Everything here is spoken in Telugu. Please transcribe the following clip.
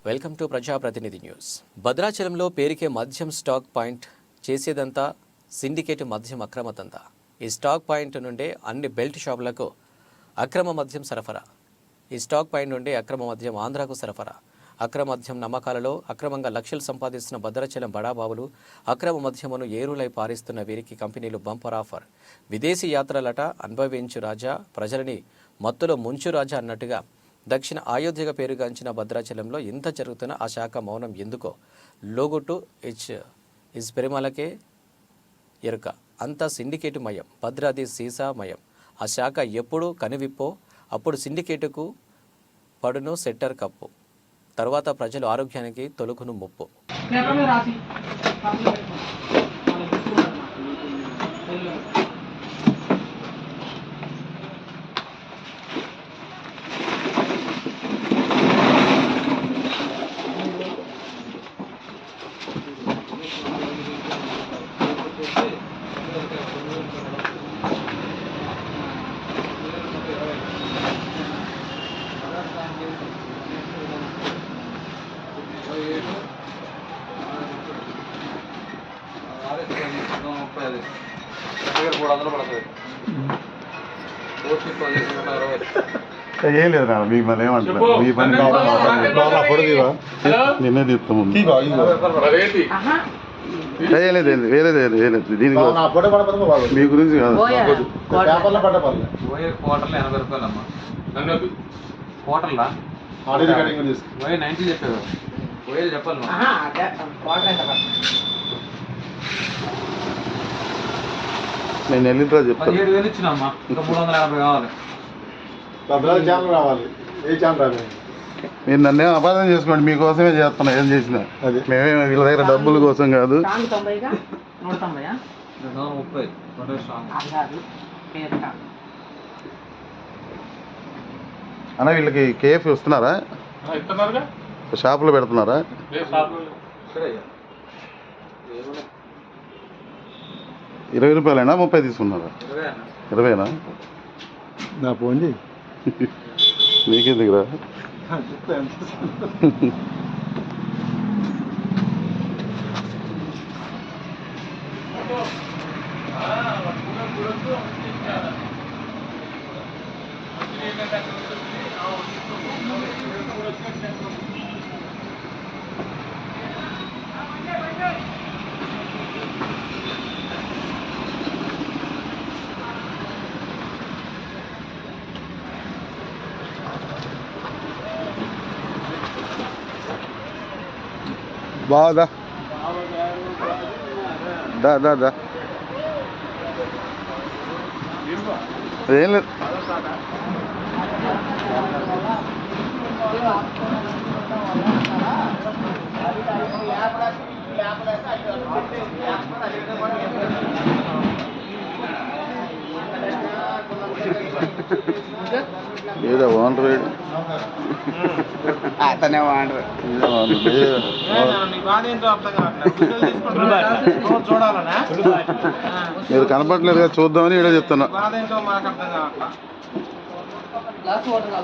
వెల్కమ్ టు ప్రజాప్రతినిధి న్యూస్. భద్రాచలంలో పేరుకే మద్యం స్టాక్ పాయింట్, చేసేదంతా సిండికేట్ మద్యం అక్రమ దందా. ఈ స్టాక్ పాయింట్ నుండే అన్ని బెల్ట్ షాపులకు అక్రమ మద్యం సరఫరా. ఈ స్టాక్ పాయింట్ నుండి అక్రమ మద్యం ఆంధ్రాకు సరఫరా. అక్రమ మద్యం నమ్మకాలలో అక్రమంగా లక్షలు సంపాదిస్తున్న భద్రాచలం బడాబాబులు అక్రమ మద్యమును ఏరులై పారిస్తున్న వీరికి కంపెనీలు బంపర్ ఆఫర్. విదేశీ యాత్రలట అనుభవించు రాజా, ప్రజలని మత్తులో ముంచు రాజా అన్నట్టుగా దక్షిణ అయోధ్యగా పేరుగాంచిన భద్రాచలంలో ఇంత జరుగుతున్న ఆ శాఖ మౌనం ఎందుకో లోగుట్టు ఇచ్ పెరుమలకే ఎరుక. అంతా సిండికేటు మయం, భద్రాది సీసా మయం. ఆ శాఖ ఎప్పుడు కనివిప్పో అప్పుడు సిండికేటుకు పడును సెట్టర్ కప్పు. తర్వాత ప్రజల ఆరోగ్యానికి తొలుగును ముప్పు. ఏం లేదు నా మీకు మళ్ళీ ఏమంటారు, మీ పని పొడదివా నిన్నే తీస్తాము. లేదు వేరేది వేరేది దీనికి మీ గురించి కాదు. నేను వెళ్ళిన తర్వాత చెప్తాను. 17,000 ఇచ్చినమ్మా, ఇంకా 380 కావాలి. మీరు నన్ను అపార్థం చేసుకోండి, మీకోసమే చేస్తున్నా. ఏం చేసినా అది మేమే వీళ్ళ దగ్గర డబ్బుల కోసం కాదు. అన్న వీళ్ళకి కేఎఫ్ ఇస్తున్నారా? షాపులో పెడుతున్నారా? 20 రూపాయలైనా 30 తీసుకున్నారా? 20నా? నా ఫోన్ చేయి. నీకెందుకురా? బాగా దా ఏం లేదు. ఏదో ఓనర్ అతనే ఓనర్. మీరు కనపడలేదు కదా, చూద్దామని ఇక్కడ చెప్తున్నా. Glass water